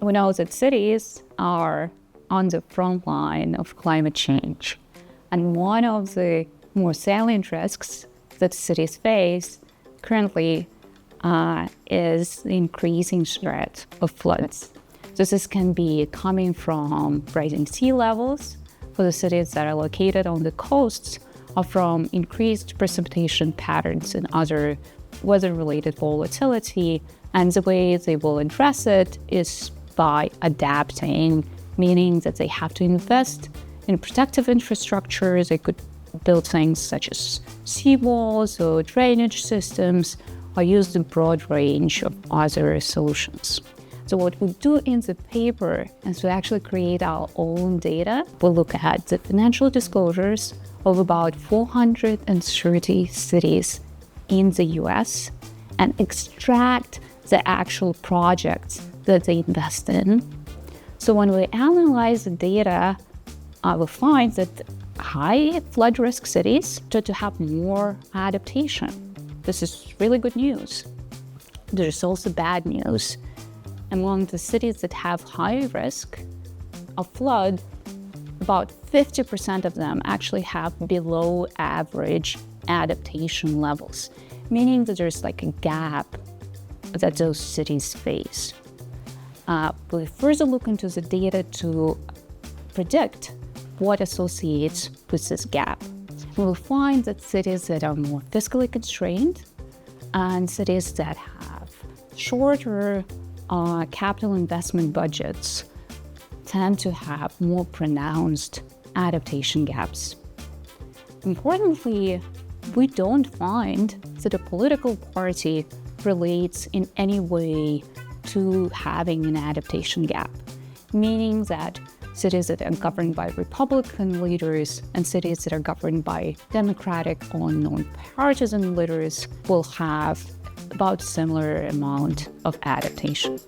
We know that cities are on the front line of climate change. And one of the more salient risks that cities face currently is the increasing threat of floods. So this can be coming from rising sea levels for the cities that are located on the coasts, or from increased precipitation patterns and other weather-related volatility. And the way they will address it is by adapting, meaning that they have to invest in protective infrastructure. They could build things such as seawalls or drainage systems, or use a broad range of other solutions. So what we do in the paper is we actually create our own data. We'll look at the financial disclosures of about 430 cities in the US and extract the actual projects that they invest in. So when we analyze the data, we find that high flood risk cities tend to have more adaptation. This is really good news. There's also bad news. Among the cities that have high risk of flood, about 50% of them actually have below average adaptation levels, meaning that there's like a gap that those cities face. We further look into the data to predict what associates with this gap. We'll find that cities that are more fiscally constrained and cities that have shorter capital investment budgets tend to have more pronounced adaptation gaps. Importantly, we don't find that a political party relates in any way to having an adaptation gap, meaning that cities that are governed by Republican leaders and cities that are governed by Democratic or non-partisan leaders will have about a similar amount of adaptation.